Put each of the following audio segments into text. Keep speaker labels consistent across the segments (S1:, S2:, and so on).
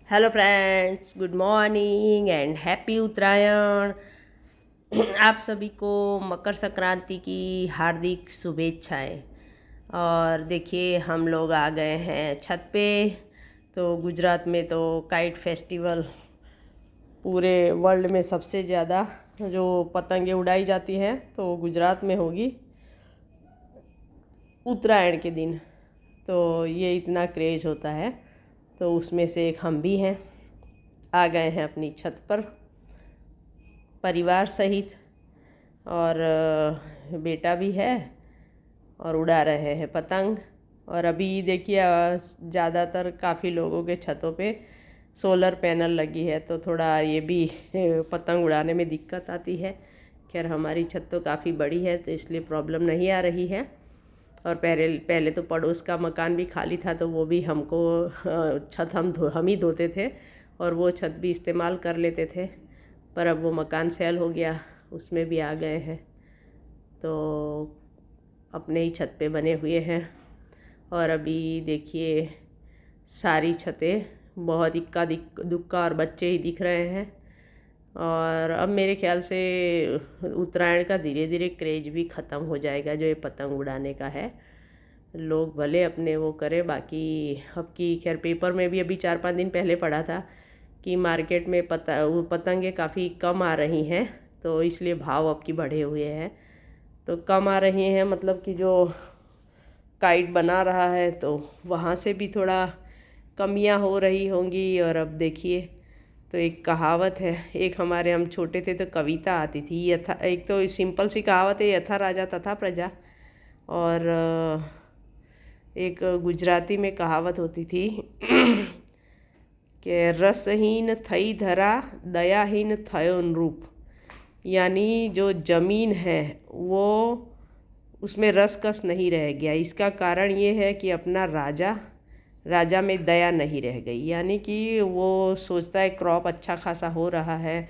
S1: Hello friends, good morning and happy Uttarayan. आप सभी को मकर संक्रांति की हार्दिक शुभेच्छाएं। और देखिए, हम लोग आ गए हैं छत पे। तो गुजरात में तो काइट फेस्टिवल पूरे वर्ल्ड में सबसे ज़्यादा जो पतंगे उड़ाई जाती हैं तो गुजरात में होगी उत्तरायण के दिन। तो ये इतना क्रेज़ होता है, तो उसमें से एक हम भी हैं। आ गए हैं अपनी छत पर परिवार सहित, और बेटा भी है और उड़ा रहे हैं पतंग। और अभी देखिए, ज़्यादातर काफ़ी लोगों के छतों पे सोलर पैनल लगी है, तो थोड़ा ये भी पतंग उड़ाने में दिक्कत आती है। खैर, हमारी छत तो काफ़ी बड़ी है तो इसलिए प्रॉब्लम नहीं आ रही है। और पहले पहले तो पड़ोस का मकान भी खाली था, तो वो भी हमको छत हम ही धोते थे और वो छत भी इस्तेमाल कर लेते थे। पर अब वो मकान सेल हो गया, उसमें भी आ गए हैं, तो अपने ही छत पे बने हुए हैं। और अभी देखिए, सारी छतें बहुत इक्का दुक्का और बच्चे ही दिख रहे हैं। और अब मेरे ख्याल से उत्तरायण का धीरे धीरे क्रेज भी ख़त्म हो जाएगा, जो ये पतंग उड़ाने का है। लोग भले अपने वो करें, बाकी अब की खैर पेपर में भी अभी 4-5 दिन पहले पढ़ा था कि मार्केट में पतंगे काफ़ी कम आ रही हैं, तो इसलिए भाव अब की बढ़े हुए हैं। तो कम आ रही हैं मतलब कि जो काइट बना रहा है तो वहाँ से भी थोड़ा कमियां हो रही होंगी। और अब देखिए, तो एक कहावत है, एक हमारे हम छोटे थे तो कविता आती थी यथा, एक तो सिंपल सी कहावत है, यथा राजा तथा प्रजा। और एक गुजराती में कहावत होती थी कि रसहीन थई धरा दयाहीन थयो नृप। यानी जो ज़मीन है वो उसमें रस कस नहीं रह गया। इसका कारण ये है कि अपना राजा में दया नहीं रह गई। यानी कि वो सोचता है क्रॉप अच्छा खासा हो रहा है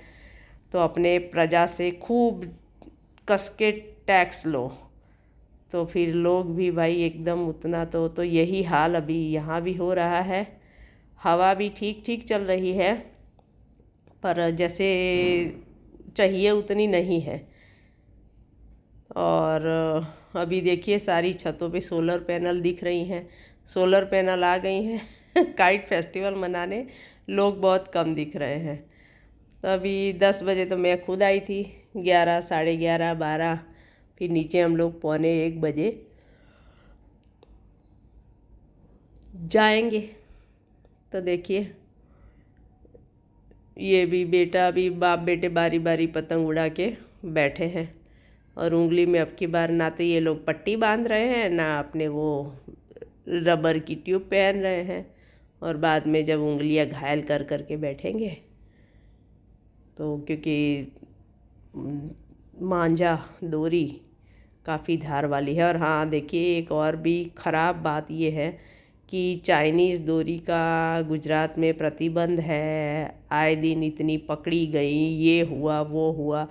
S1: तो अपने प्रजा से खूब कस के टैक्स लो, तो फिर लोग भी भाई एकदम उतना। तो यही हाल अभी यहाँ भी हो रहा है। हवा भी ठीक ठीक चल रही है, पर जैसे चाहिए उतनी नहीं है। और अभी देखिए, सारी छतों पे सोलर पैनल दिख रही हैं, सोलर पैनल आ गई हैं काइट फेस्टिवल मनाने लोग बहुत कम दिख रहे हैं। तो अभी 10 बजे तो मैं खुद आई थी, 11, साढ़े 11, 12, फिर नीचे हम लोग पौने 1 बजे जाएंगे। तो देखिए, ये भी बेटा, भी बाप बेटे बारी बारी पतंग उड़ा के बैठे हैं। और उंगली में अब की बार ना तो ये लोग पट्टी बांध रहे हैं, ना अपने वो रबर की ट्यूब पहन रहे हैं। और बाद में जब उंगलियां घायल कर कर के बैठेंगे, तो क्योंकि मांझा डोरी काफ़ी धार वाली है। और हाँ देखिए, एक और भी ख़राब बात ये है कि चाइनीज़ डोरी का गुजरात में प्रतिबंध है। आए दिन इतनी पकड़ी गई, ये हुआ वो हुआ,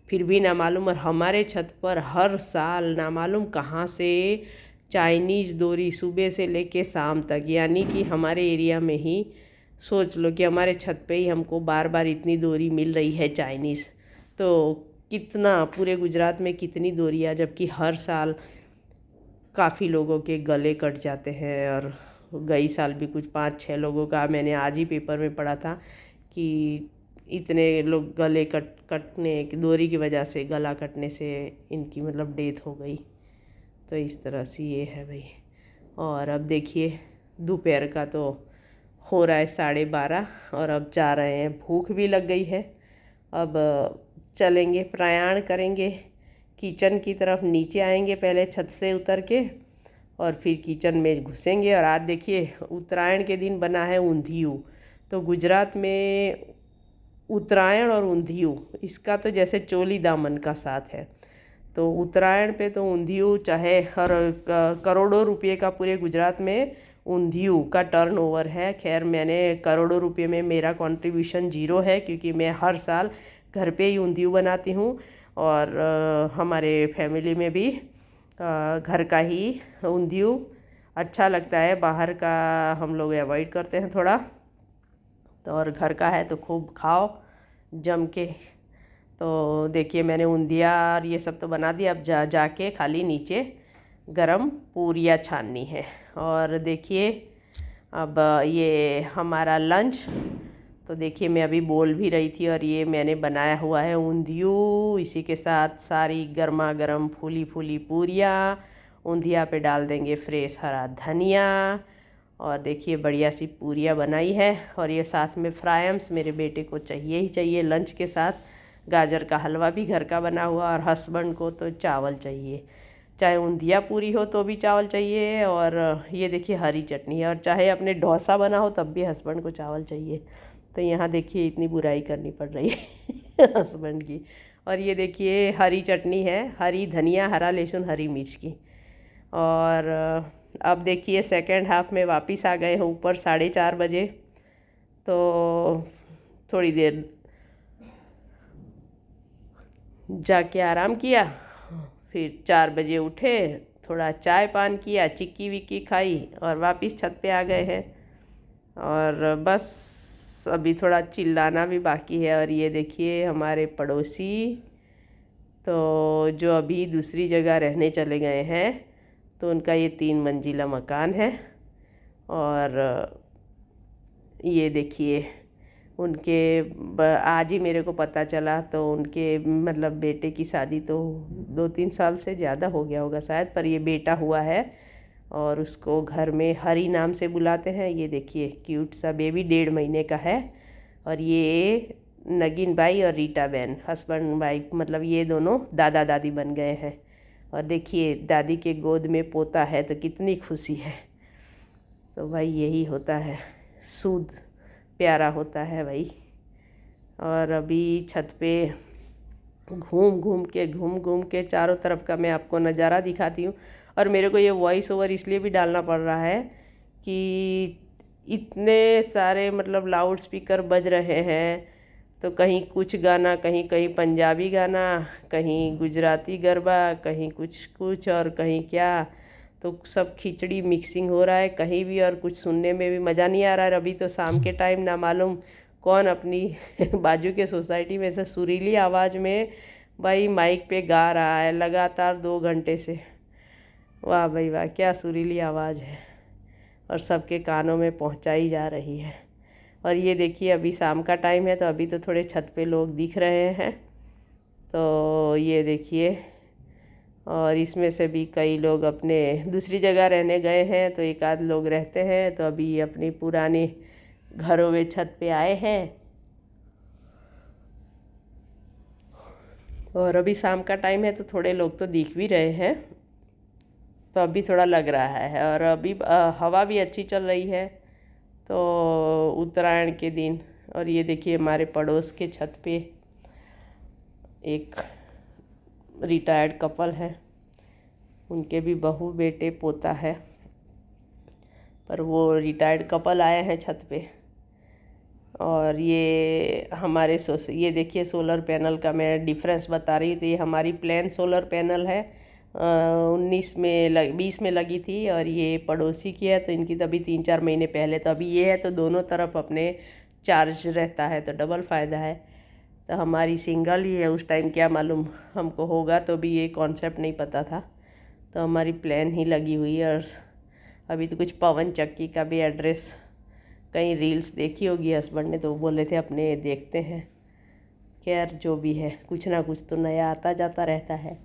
S1: फिर भी ना मालूम। और हमारे छत पर हर साल ना मालूम कहाँ से चाइनीज़ डोरी सुबह से लेके शाम तक, यानी कि हमारे एरिया में ही सोच लो कि हमारे छत पे ही हमको बार बार इतनी डोरी मिल रही है चाइनीज़। तो कितना पूरे गुजरात में कितनी डोरियाँ, जबकि हर साल काफ़ी लोगों के गले कट जाते हैं। और गई साल भी कुछ 5-6 लोगों का, मैंने आज ही पेपर में पढ़ा था कि इतने लोग गले कटने डोरी की वजह से, गला कटने से इनकी मतलब डेथ हो गई। तो इस तरह से ये है भाई। और अब देखिए, दोपहर का तो हो रहा है 12:30 और अब जा रहे हैं, भूख भी लग गई है। अब चलेंगे, प्रयाण करेंगे किचन की तरफ। नीचे आएंगे पहले छत से उतर के और फिर किचन में घुसेंगे। और आज देखिए, उत्तरायण के दिन बना है ऊंधियू। तो गुजरात में उत्तरायण और ऊंधियू, इसका तो जैसे चोली दामन का साथ है। तो उत्तरायण पे तो ऊंधियू चाहे हर करोड़ों रुपए का पूरे गुजरात में ऊंधियू का टर्नओवर है। खैर, मैंने करोड़ों रुपए में मेरा कंट्रीब्यूशन 0 है, क्योंकि मैं हर साल घर पे ही ऊंधियू बनाती हूँ। और हमारे फैमिली में भी घर का ही ऊंधियू अच्छा लगता है, बाहर का हम लोग अवॉइड करते हैं थोड़ा। तो और घर का है तो खूब खाओ जम के। तो देखिए मैंने ऊंधिया और ये सब तो बना दिया, अब जाके खाली नीचे गरम पूरियाँ छाननी है। और देखिए अब ये हमारा लंच, तो देखिए मैं अभी बोल भी रही थी और ये मैंने बनाया हुआ है ऊंधियू, इसी के साथ सारी गर्मा गर्म फूली फूली पूरियाँ। ऊंधिया पे डाल देंगे फ्रेश हरा धनिया, और देखिए बढ़िया सी पूरियाँ बनाई है। और ये साथ में फ्रायम्स मेरे बेटे को चाहिए ही चाहिए लंच के साथ। गाजर का हलवा भी घर का बना हुआ, और हस्बैंड को तो चावल चाहिए, चाहे ऊंधिया पूरी हो तो भी चावल चाहिए, और ये देखिए हरी चटनी है, और चाहे अपने डोसा बना हो तब भी हस्बैंड को चावल चाहिए। तो यहाँ देखिए इतनी बुराई करनी पड़ रही है हस्बैंड की। और ये देखिए हरी चटनी है, हरी धनिया, हरा लहसुन, हरी मिर्च की। और अब देखिए सेकंड हाफ में वापस आ गए हैं ऊपर 4:30 बजे। तो थोड़ी देर जाके आराम किया, फिर 4 बजे उठे, थोड़ा चाय पान किया, चिक्की विक्की खाई, और वापस छत पे आ गए हैं। और बस अभी थोड़ा चिल्लाना भी बाकी है। और ये देखिए हमारे पड़ोसी तो जो अभी दूसरी जगह रहने चले गए हैं, तो उनका ये 3 मंजिला मकान है। और ये देखिए उनके आज ही मेरे को पता चला, तो उनके मतलब बेटे की शादी तो 2-3 साल से ज़्यादा हो गया होगा शायद, पर ये बेटा हुआ है और उसको घर में हरी नाम से बुलाते हैं। ये देखिए क्यूट सा बेबी 1.5 महीने का है। और ये नगीन भाई और रीटा बहन हस्बैंड वाइफ, मतलब ये दोनों दादा दादी बन गए हैं। और देखिए दादी के गोद में पोता है तो कितनी खुशी है। तो भाई यही होता है, सूद प्यारा होता है भाई। और अभी छत पे घूम घूम के चारों तरफ का मैं आपको नज़ारा दिखाती हूँ। और मेरे को ये वॉइस ओवर इसलिए भी डालना पड़ रहा है कि इतने सारे मतलब लाउड स्पीकर बज रहे हैं, तो कहीं कुछ गाना, कहीं कहीं पंजाबी गाना, कहीं गुजराती गरबा, कहीं कुछ कुछ और कहीं क्या, तो सब खिचड़ी मिक्सिंग हो रहा है कहीं भी, और कुछ सुनने में भी मज़ा नहीं आ रहा है। अभी तो शाम के टाइम ना मालूम कौन अपनी बाजू के सोसाइटी में से सुरीली आवाज़ में भाई माइक पे गा रहा है लगातार 2 घंटे से। वाह भाई वाह, क्या सुरीली आवाज़ है, और सबके कानों में पहुंचाई जा रही है। और ये देखिए अभी शाम का टाइम है, तो अभी तो थोड़े छत पे लोग दिख रहे हैं। तो ये देखिए, और इसमें से भी कई लोग अपने दूसरी जगह रहने गए हैं, तो एक आध लोग रहते हैं, तो अभी अपनी पुराने घरों में छत पे आए हैं। और अभी शाम का टाइम है तो थोड़े लोग तो दिख भी रहे हैं, तो अभी थोड़ा लग रहा है। और अभी हवा भी अच्छी चल रही है, तो उत्तरायण के दिन। और ये देखिए हमारे पड़ोस के छत पे एक रिटायर्ड कपल है, उनके भी बहू बेटे पोता है, पर वो रिटायर्ड कपल आए हैं छत पे। और ये हमारे ये देखिए सोलर पैनल का मैं डिफरेंस बता रही थी। ये हमारी प्लेन सोलर पैनल है, 20 में लगी थी, और ये पड़ोसी की है, तो इनकी तभी 3-4 महीने पहले। तो अभी ये है तो दोनों तरफ अपने चार्ज रहता है, तो डबल फ़ायदा है। तो हमारी सिंगल ही है, उस टाइम क्या मालूम हमको होगा, तो भी ये कॉन्सेप्ट नहीं पता था, तो हमारी प्लेन ही लगी हुई है। और अभी तो कुछ पवन चक्की का भी एड्रेस कहीं रील्स देखी होगी हस्बैंड ने, तो वो बोले थे अपने देखते हैं। खैर जो भी है, कुछ ना कुछ तो नया आता जाता रहता है।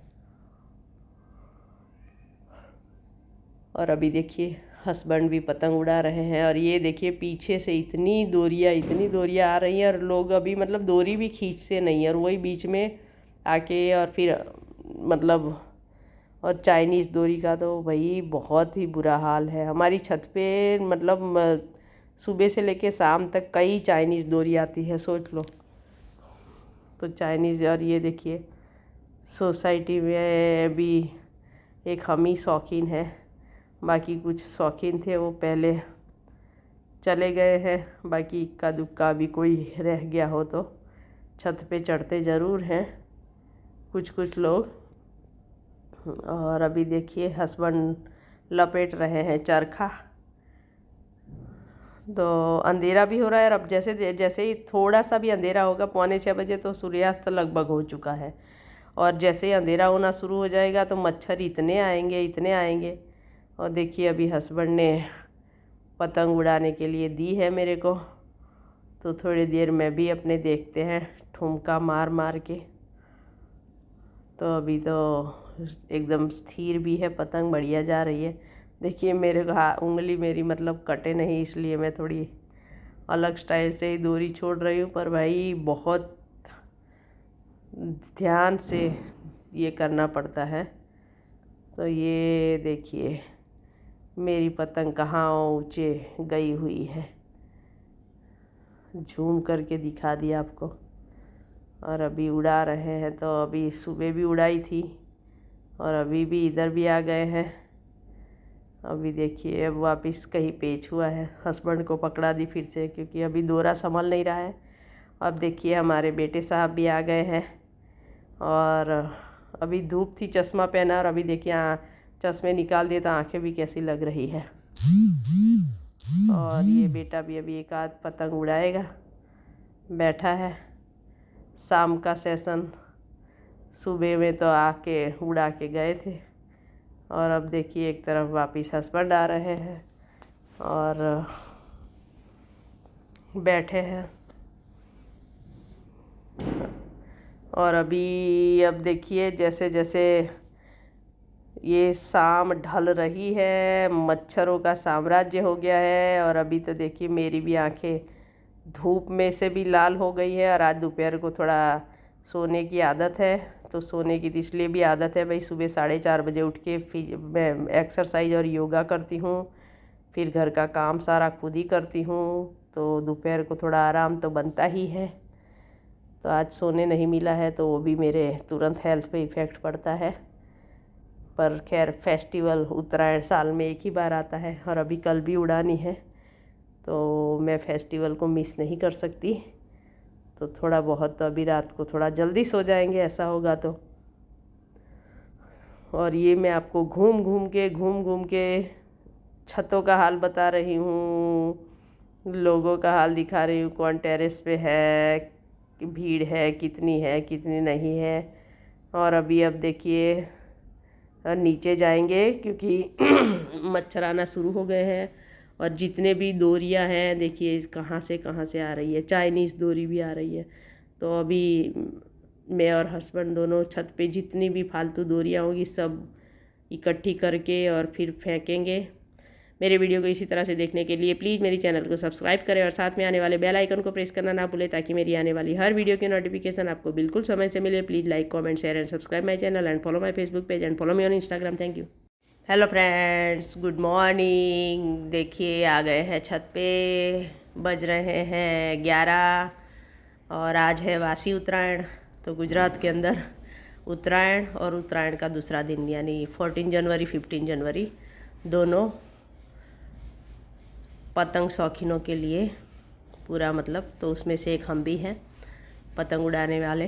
S1: और अभी देखिए हस्बैंड भी पतंग उड़ा रहे हैं। और ये देखिए पीछे से इतनी दोरियां आ रही हैं, और लोग अभी मतलब डोरी भी खींचते नहीं है, और वही बीच में आके और फिर मतलब, और चाइनीज़ डोरी का तो भाई बहुत ही बुरा हाल है हमारी छत पे। मतलब सुबह से लेके शाम तक कई चाइनीज़ डोरी आती है, सोच लो। तो चाइनीज़, और ये देखिए सोसाइटी में भी एक हम ही शौकीन है, बाकी कुछ शौकीन थे वो पहले चले गए हैं। बाकी इक्का दुक्का भी कोई रह गया हो तो छत पे चढ़ते ज़रूर हैं कुछ कुछ लोग। और अभी देखिए हस्बैंड लपेट रहे हैं चरखा, तो अंधेरा भी हो रहा है और अब जैसे जैसे ही थोड़ा सा भी अंधेरा होगा 5:45 तो सूर्यास्त लगभग हो चुका है। और जैसे ही अंधेरा होना शुरू हो जाएगा तो मच्छर इतने आएंगे इतने आएंगे। और देखिए अभी हस्बैंड ने पतंग उड़ाने के लिए दी है मेरे को, तो थोड़ी देर में भी अपने देखते हैं ठुमका मार मार के। तो अभी तो एकदम स्थिर भी है, पतंग बढ़िया जा रही है। देखिए मेरे को उंगली मेरी मतलब कटे नहीं, इसलिए मैं थोड़ी अलग स्टाइल से ही डोरी छोड़ रही हूँ। पर भाई बहुत ध्यान से ये करना पड़ता है। तो ये देखिए मेरी पतंग कहाँ ऊंचे गई हुई है, झूम करके दिखा दिया आपको। और अभी उड़ा रहे हैं, तो अभी सुबह भी उड़ाई थी और अभी भी इधर भी आ गए हैं। अभी देखिए अब वापस कहीं पेच हुआ है, हस्बैंड को पकड़ा दी फिर से, क्योंकि अभी डोरा संभल नहीं रहा है। अब देखिए हमारे बेटे साहब भी आ गए हैं और अभी धूप थी, चश्मा पहना, और अभी देखिए चश्मे निकाल दिए तो आंखें भी कैसी लग रही है। और ये बेटा भी अभी एक आध पतंग उड़ाएगा, बैठा है। शाम का सेशन सुबह में तो आके उड़ा के गए थे, और अब देखिए एक तरफ वापस हस्बैंड आ रहे हैं और बैठे हैं। और अभी अब देखिए जैसे जैसे ये शाम ढल रही है, मच्छरों का साम्राज्य हो गया है। और अभी तो देखिए मेरी भी आंखें धूप में से भी लाल हो गई है। और आज दोपहर को थोड़ा सोने की आदत है, तो सोने की इसलिए भी आदत है भाई, सुबह 4:30 बजे उठ के फिर मैं एक्सरसाइज और योगा करती हूँ, फिर घर का काम सारा खुद ही करती हूँ, तो दोपहर को थोड़ा आराम तो बनता ही है। तो आज सोने नहीं मिला है तो वो भी मेरे तुरंत हेल्थ पे इफ़ेक्ट पड़ता है। पर खैर फेस्टिवल उत्तरायण साल में एक ही बार आता है, और अभी कल भी उड़ानी है, तो मैं फेस्टिवल को मिस नहीं कर सकती। तो थोड़ा बहुत तो अभी रात को थोड़ा जल्दी सो जाएंगे ऐसा होगा तो। और ये मैं आपको घूम घूम के छतों का हाल बता रही हूँ, लोगों का हाल दिखा रही हूँ, कौन टेरेस पे है, भीड़ है कितनी नहीं है। और अभी अब देखिए नीचे जाएंगे क्योंकि मच्छर आना शुरू हो गए हैं। और जितने भी डोरियाँ हैं देखिए कहाँ से आ रही है, चाइनीज़ डोरी भी आ रही है। तो अभी मैं और हस्बैंड दोनों छत पे जितनी भी फालतू डोरियाँ होंगी सब इकट्ठी करके और फिर फेंकेंगे। मेरे वीडियो को इसी तरह से देखने के लिए प्लीज़ मेरी चैनल को सब्सक्राइब करें और साथ में आने वाले बेल आइकन को प्रेस करना ना भूलें, ताकि मेरी आने वाली हर वीडियो की नोटिफिकेशन आपको बिल्कुल समय से मिले। Please like comment share and subscribe my channel and follow my Facebook page and follow me on Instagram. Thank you. Hello friends, good morning. देखिए आ गए हैं छत पे, बज रहे हैं 11 और आज है वासी उत्तरायण। तो गुजरात के अंदर उत्तरायण और उत्तरायण का दूसरा दिन यानी 14 जनवरी 15 जनवरी दोनों पतंग शौकीनों के लिए पूरा मतलब, तो उसमें से एक हम भी हैं पतंग उड़ाने वाले।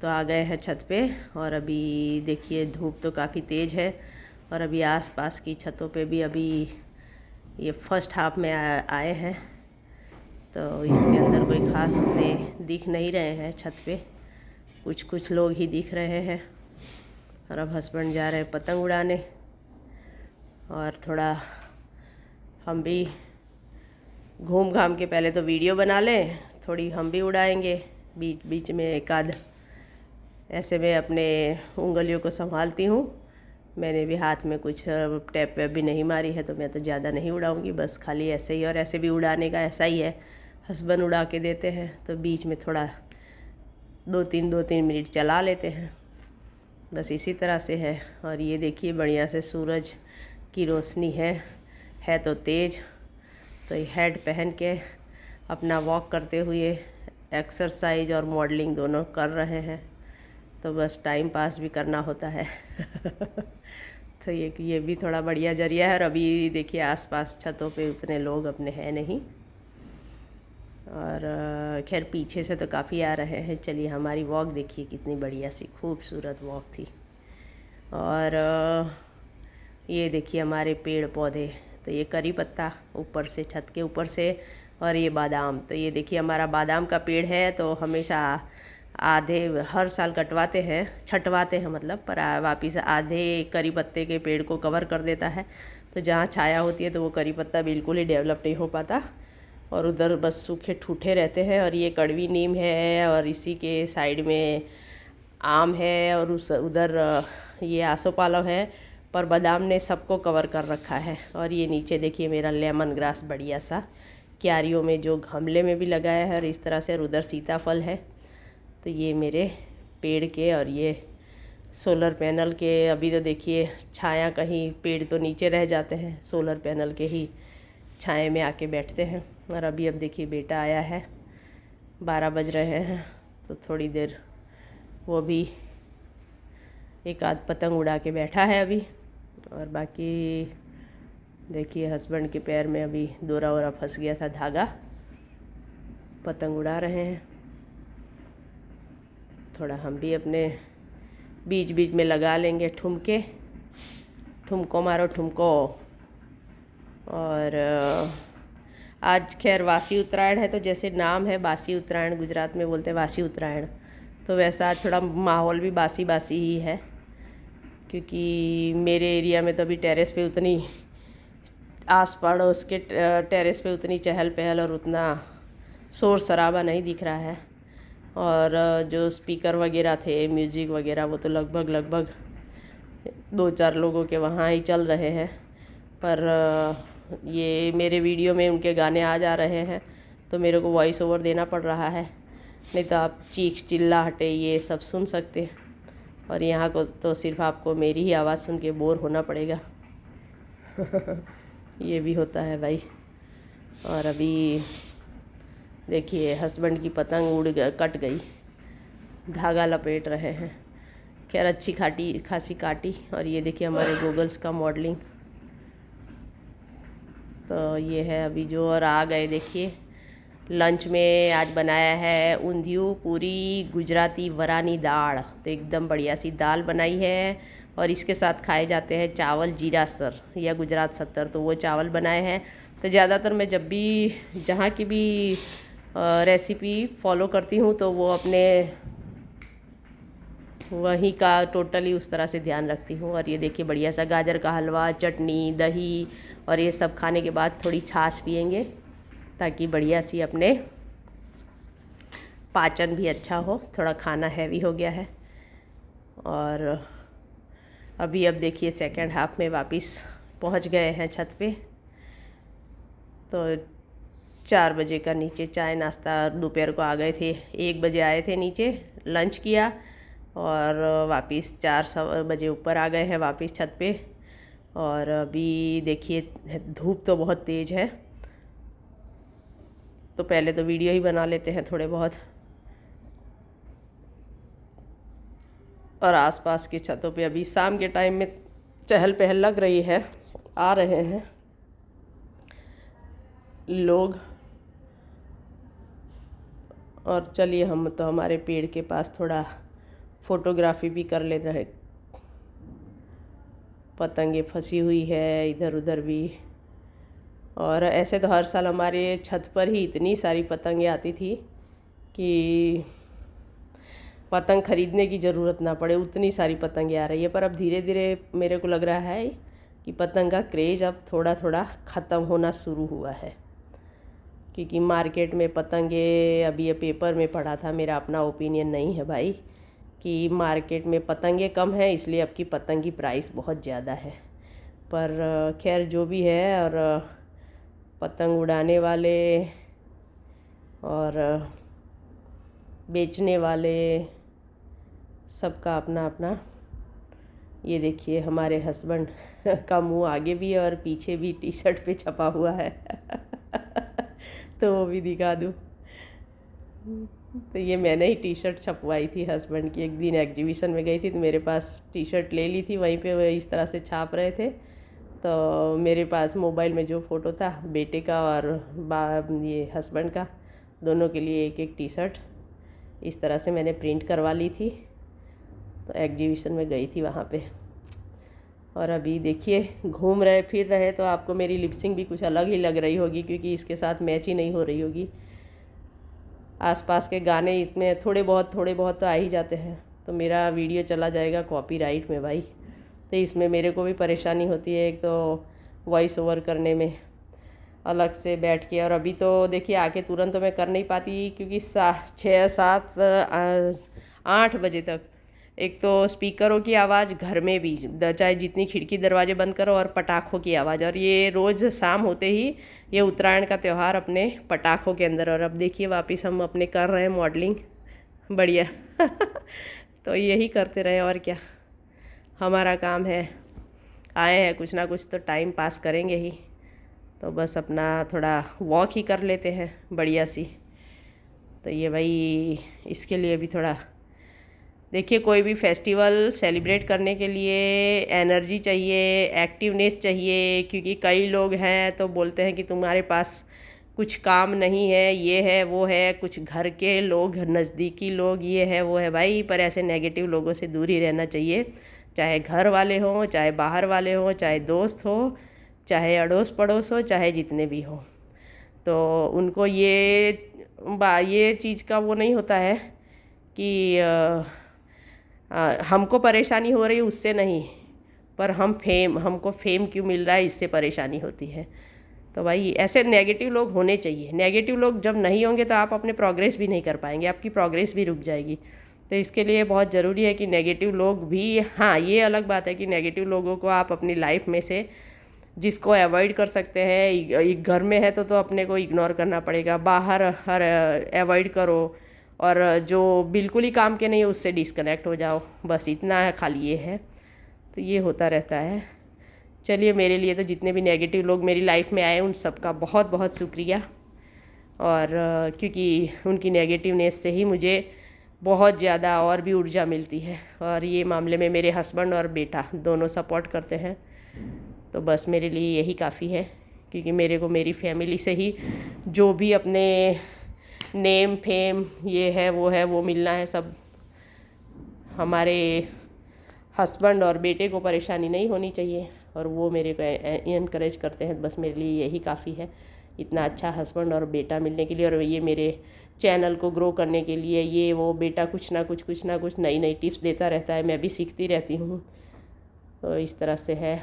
S1: तो आ गए हैं छत पे और अभी देखिए धूप तो काफ़ी तेज़ है, और अभी आसपास की छतों पे भी अभी ये फर्स्ट हाफ में आए हैं, तो इसके अंदर कोई ख़ास उतने दिख नहीं रहे हैं। छत पे कुछ लोग ही दिख रहे हैं। और अब हस्बैंड जा रहे हैं पतंग उड़ाने, और थोड़ा हम भी घूम घाम के पहले तो वीडियो बना लें, थोड़ी हम भी उड़ाएंगे बीच बीच में एक आध। ऐसे में अपने उंगलियों को संभालती हूँ, मैंने भी हाथ में कुछ टैप वैप भी नहीं मारी है, तो मैं तो ज़्यादा नहीं उड़ाऊँगी, बस खाली ऐसे ही। और ऐसे भी उड़ाने का ऐसा ही है, हस्बैंड उड़ा के देते हैं तो बीच में थोड़ा 2-3 मिनट चला लेते हैं, बस इसी तरह से है। और ये देखिए बढ़िया से सूरज की रोशनी है तो तेज़। तो ये हेड पहन के अपना वॉक करते हुए एक्सरसाइज और मॉडलिंग दोनों कर रहे हैं, तो बस टाइम पास भी करना होता है। तो ये भी थोड़ा बढ़िया जरिया है। और अभी देखिए आसपास छतों पे उतने लोग अपने हैं नहीं, और खैर पीछे से तो काफ़ी आ रहे हैं। चलिए हमारी वॉक देखिए कितनी बढ़िया सी खूबसूरत वॉक थी। और ये देखिए हमारे पेड़ पौधे, तो तो ये करी पत्ता ऊपर से, छत के ऊपर से, और ये बादाम। तो ये देखिए हमारा बादाम का पेड़ है, तो हमेशा आधे हर साल कटवाते हैं, छटवाते हैं मतलब, पर वापिस आधे करी पत्ते के पेड़ को कवर कर देता है। तो जहाँ छाया होती है तो वो करी पत्ता बिल्कुल ही डेवलप नहीं हो पाता, और उधर बस सूखे ठूठे रहते हैं। और ये कड़वी नीम है, और इसी के साइड में आम है, और उस उधर ये आसोपालव है, पर बादाम ने सबको कवर कर रखा है। और ये नीचे देखिए मेरा लेमन ग्रास बढ़िया सा क्यारियों में जो गमले में भी लगाया है, और इस तरह से, और उधर सीताफल है। तो ये मेरे पेड़ के, और ये सोलर पैनल के। अभी तो देखिए छाया, कहीं पेड़ तो नीचे रह जाते हैं, सोलर पैनल के ही छाए में आके बैठते हैं। और अब देखिए बेटा आया है, 12 बज रहे हैं, तो थोड़ी देर वो भी एक आध पतंग उड़ा के बैठा है अभी। और बाकी देखिए हस्बैंड के पैर में अभी डोरा वोरा फंस गया था, धागा, पतंग उड़ा रहे हैं। थोड़ा हम भी अपने बीच बीच में लगा लेंगे ठुमके, ठुमको मारो ठुमको। और आज खैर वासी उत्तरायण है, तो जैसे नाम है बासी उत्तरायण, गुजरात में बोलते हैं वासी उत्तरायण, तो वैसा आज थोड़ा माहौल भी बासी बासी ही है। क्योंकि मेरे एरिया में तो अभी टेरेस पे उतनी, आस पड़ोस के टेरेस पे उतनी चहल पहल और उतना शोर शराबा नहीं दिख रहा है। और जो स्पीकर वगैरह थे, म्यूज़िक वगैरह, वो तो लगभग 2-4 लोगों के वहाँ ही चल रहे हैं। पर ये मेरे वीडियो में उनके गाने आ जा रहे हैं, तो मेरे को वॉइस ओवर देना पड़ रहा है, नहीं तो आप चीख चिल्लाहटे ये सब सुन सकते। और यहाँ को तो सिर्फ आपको मेरी ही आवाज़ सुन के बोर होना पड़ेगा। ये भी होता है भाई। और अभी देखिए हस्बैंड की पतंग कट गई, धागा लपेट रहे हैं। खैर अच्छी खासी काटी। और ये देखिए हमारे गूगल्स का मॉडलिंग, तो ये है अभी जो। और आ गए देखिए लंच में आज बनाया है ऊंधियू पूरी गुजराती वरानी दाल। तो एकदम बढ़िया सी दाल बनाई है, और इसके साथ खाए जाते हैं चावल जीरा सर या गुजरात सत्तर, तो वो चावल बनाए हैं। तो ज़्यादातर मैं जब भी जहाँ की भी रेसिपी फॉलो करती हूँ, तो वो अपने वहीं का टोटली उस तरह से ध्यान रखती हूँ। और ये देखिए बढ़िया सा गाजर का हलवा, चटनी, दही, और ये सब खाने के बाद थोड़ी छाछ पियेंगे, ताकि बढ़िया सी अपने पाचन भी अच्छा हो। थोड़ा खाना हैवी हो गया है। और अब देखिए सेकंड हाफ में वापस पहुंच गए हैं छत पे। तो 4 बजे का नीचे चाय नाश्ता, दोपहर को आ गए थे, 1 बजे आए थे नीचे, लंच किया, और वापस 4 बजे ऊपर आ गए हैं वापस छत पे। और अभी देखिए धूप तो बहुत तेज़ है, तो पहले तो वीडियो ही बना लेते हैं थोड़े बहुत। और आसपास की छतों पे अभी शाम के टाइम में चहल पहल लग रही है, आ रहे हैं लोग। और चलिए हम तो हमारे पेड़ के पास थोड़ा फ़ोटोग्राफी भी कर लेते हैं। पतंगे फंसी हुई है इधर उधर भी। और ऐसे तो हर साल हमारे छत पर ही इतनी सारी पतंगे आती थी कि पतंग ख़रीदने की ज़रूरत ना पड़े, उतनी सारी पतंगे आ रही है। पर अब धीरे धीरे मेरे को लग रहा है कि पतंग का क्रेज़ अब थोड़ा थोड़ा ख़त्म होना शुरू हुआ है। क्योंकि मार्केट में पतंगे, अभी ये पेपर में पढ़ा था, मेरा अपना ओपिनियन नहीं है भाई, कि मार्केट में पतंगे कम है, इसलिए अब की पतंग की प्राइस बहुत ज़्यादा है। पर खैर जो भी है, और पतंग उड़ाने वाले और बेचने वाले सबका अपना अपना। ये देखिए हमारे हस्बैंड का मुंह आगे भी है और पीछे भी टी शर्ट पे छपा हुआ है। तो वो भी दिखा दूँ। तो ये मैंने ही टी शर्ट छपवाई थी हस्बैंड की। एक दिन एग्जीबिशन में गई थी, तो मेरे पास टी शर्ट ले ली थी, वहीं पे वो इस तरह से छाप रहे थे। तो मेरे पास मोबाइल में जो फ़ोटो था बेटे का और ये हस्बैंड का, दोनों के लिए एक एक टी शर्ट इस तरह से मैंने प्रिंट करवा ली थी। तो एग्जीबिशन में गई थी वहाँ पे। और अभी देखिए घूम रहे फिर रहे तो आपको मेरी लिपसिंग भी कुछ अलग ही लग रही होगी, क्योंकि इसके साथ मैच ही नहीं हो रही होगी। आसपास के गाने इसमें थोड़े बहुत तो आ ही जाते हैं, तो मेरा वीडियो चला जाएगा कॉपीराइट में भाई। तो इसमें मेरे को भी परेशानी होती है, एक तो वॉइस ओवर करने में अलग से बैठ के। और अभी तो देखिए आके तुरंत तो मैं कर नहीं पाती, क्योंकि 6 7 8 बजे तक एक तो स्पीकरों की आवाज़ घर में भी, चाहे जितनी खिड़की दरवाजे बंद करो, और पटाखों की आवाज़। और ये रोज़ शाम होते ही ये उत्तरायण का त्यौहार अपने पटाखों के अंदर। और अब देखिए वापस हम अपने कर रहे हैं मॉडलिंग, बढ़िया। तो यही करते रहे, और क्या हमारा काम है। आए हैं कुछ ना कुछ तो टाइम पास करेंगे ही, तो बस अपना थोड़ा वॉक ही कर लेते हैं बढ़िया सी। तो ये भाई इसके लिए भी थोड़ा देखिए, कोई भी फेस्टिवल सेलिब्रेट करने के लिए एनर्जी चाहिए, एक्टिवनेस चाहिए। क्योंकि कई लोग हैं तो बोलते हैं कि तुम्हारे पास कुछ काम नहीं है, ये है वो है, कुछ घर के लोग, नज़दीकी लोग, ये है वो है भाई। पर ऐसे नेगेटिव लोगों से दूर ही रहना चाहिए, चाहे घर वाले हों, चाहे बाहर वाले हों, चाहे दोस्त हो, चाहे अड़ोस पड़ोस हो, चाहे जितने भी हो। तो उनको ये चीज़ का वो नहीं होता है कि हमको परेशानी हो रही उससे नहीं, पर हमको फेम क्यों मिल रहा है इससे परेशानी होती है। तो भाई ऐसे नेगेटिव लोग होने चाहिए। नेगेटिव लोग जब नहीं होंगे तो आप अपने प्रोग्रेस भी नहीं कर पाएंगे, आपकी प्रोग्रेस भी रुक जाएगी। तो इसके लिए बहुत ज़रूरी है कि नेगेटिव लोग भी, हाँ ये अलग बात है कि नेगेटिव लोगों को आप अपनी लाइफ में से जिसको अवॉइड कर सकते हैं, घर में है तो अपने को इग्नोर करना पड़ेगा, बाहर हर अवॉइड करो, और जो बिल्कुल ही काम के नहीं है उससे डिस्कनेक्ट हो जाओ, बस इतना है, खाली ये है। तो ये होता रहता है। चलिए, मेरे लिए तो जितने भी नेगेटिव लोग मेरी लाइफ में आए उन सबका बहुत बहुत शुक्रिया। और क्योंकि उनकी नेगेटिवनेस से ही मुझे बहुत ज़्यादा और भी ऊर्जा मिलती है। और ये मामले में मेरे हस्बैंड और बेटा दोनों सपोर्ट करते हैं, तो बस मेरे लिए यही काफ़ी है। क्योंकि मेरे को मेरी फैमिली से ही जो भी अपने नेम फेम ये है वो मिलना है। सब हमारे हस्बैंड और बेटे को परेशानी नहीं होनी चाहिए, और वो मेरे को इनकरेज करते हैं। बस मेरे लिए यही काफ़ी है, इतना अच्छा हस्बैंड और बेटा मिलने के लिए। और ये मेरे चैनल को ग्रो करने के लिए ये वो बेटा कुछ ना कुछ नई नई टिप्स देता रहता है, मैं भी सीखती रहती हूँ। तो इस तरह से है।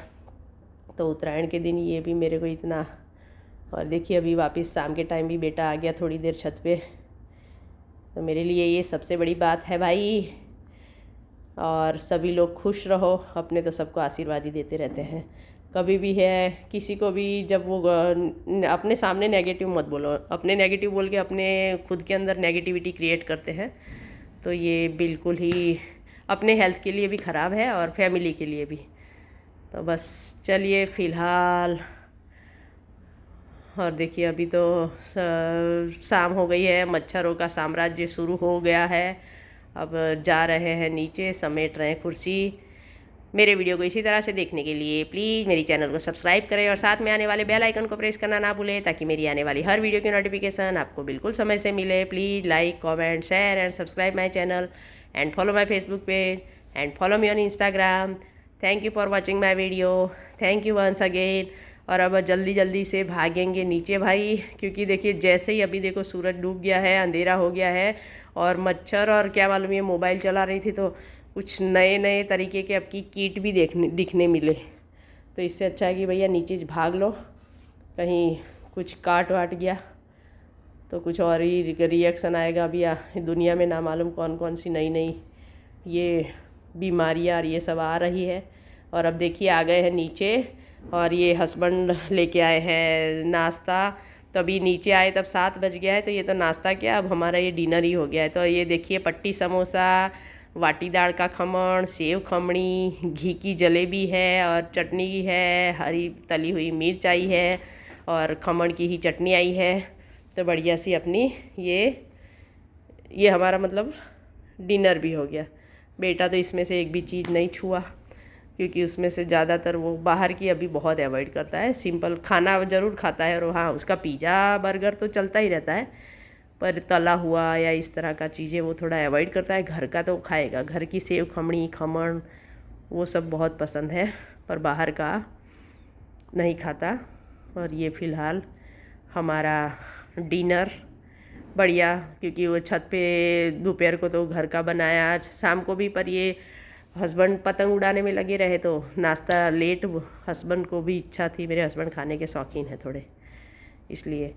S1: तो उत्तरायण के दिन ये भी मेरे को इतना। और देखिए अभी वापस शाम के टाइम भी बेटा आ गया थोड़ी देर छत पे, तो मेरे लिए ये सबसे बड़ी बात है भाई। और सभी लोग खुश रहो, अपने तो सबको आशीर्वाद ही देते रहते हैं। कभी भी है किसी को भी जब वो अपने सामने नेगेटिव मत बोलो, अपने नेगेटिव बोल के अपने खुद के अंदर नेगेटिविटी क्रिएट करते हैं, तो ये बिल्कुल ही अपने हेल्थ के लिए भी ख़राब है और फैमिली के लिए भी। तो बस चलिए फ़िलहाल, और देखिए अभी तो शाम हो गई है, मच्छरों का साम्राज्य शुरू हो गया है। अब जा रहे हैं नीचे, समेट रहे हैं कुर्सी। मेरे वीडियो को इसी तरह से देखने के लिए प्लीज़ मेरी चैनल को सब्सक्राइब करें और साथ में आने वाले बेल आइकन को प्रेस करना ना भूलें, ताकि मेरी आने वाली हर वीडियो की नोटिफिकेशन आपको बिल्कुल समय से मिले। Please like, comment, share and subscribe my channel and follow my Facebook page and follow me on Instagram. Thank you for watching my video, thank you once again. और अब जल्दी जल्दी से भागेंगे नीचे भाई, क्योंकि देखिए जैसे ही अभी देखो सूरज डूब गया है, अंधेरा हो गया है, और मच्छर, और क्या मालूम ये मोबाइल चला रही थी तो कुछ नए नए तरीके के अब की कीट भी दिखने मिले। तो इससे अच्छा है कि भैया नीचे भाग लो, कहीं कुछ काट वाट गया तो कुछ और ही रिएक्शन आएगा। अभी दुनिया में ना मालूम कौन कौन सी नई नई ये बीमारियाँ और ये सब आ रही है। और अब देखिए आ गए हैं नीचे, और ये हस्बैंड लेके आए हैं नाश्ता। तो अभी नीचे आए तब 7 बज गया है, तो ये तो नाश्ता क्या, अब हमारा ये डिनर ही हो गया है। तो ये देखिए पट्टी समोसा, वाटीदार का खमण, सेव खमणी, घी की जलेबी है, और चटनी है, हरी तली हुई मिर्च आई है, और खमण की ही चटनी आई है। तो बढ़िया सी अपनी ये हमारा मतलब डिनर भी हो गया। बेटा तो इसमें से एक भी चीज़ नहीं छुआ, क्योंकि उसमें से ज़्यादातर वो बाहर की अभी बहुत अवॉइड करता है। सिंपल खाना ज़रूर खाता है, और हाँ उसका पिज़्ज़ा बर्गर तो चलता ही रहता है, पर तला हुआ या इस तरह का चीज़ें वो थोड़ा अवॉइड करता है। घर का तो खाएगा, घर की सेव खमणी, खमण वो सब बहुत पसंद है। पर बाहर का नहीं खाता। और ये फ़िलहाल हमारा डिनर बढ़िया, क्योंकि वो छत पे दोपहर को तो घर का बनाया, आज शाम को भी, पर ये हस्बैंड पतंग उड़ाने में लगे रहे तो नाश्ता लेट। हस्बैंड को भी इच्छा थी, मेरे हस्बैंड खाने के शौकीन हैं थोड़े, इसलिए।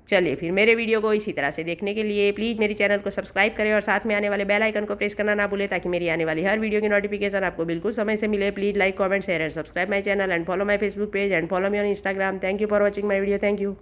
S1: चलिए फिर, मेरे वीडियो को इसी तरह से देखने के लिए प्लीज़ मेरी चैनल को सब्सक्राइब करें और साथ में आने वाले बेल आइकन को प्रेस करना ना भूलें, ताकि मेरी आने वाली हर वीडियो की नोटिफिकेशन आपको बिल्कुल समय से मिले। Please like, comment, share and subscribe my channel and follow my Facebook page and follow me on Instagram. Thank you for watching my video. Thank you.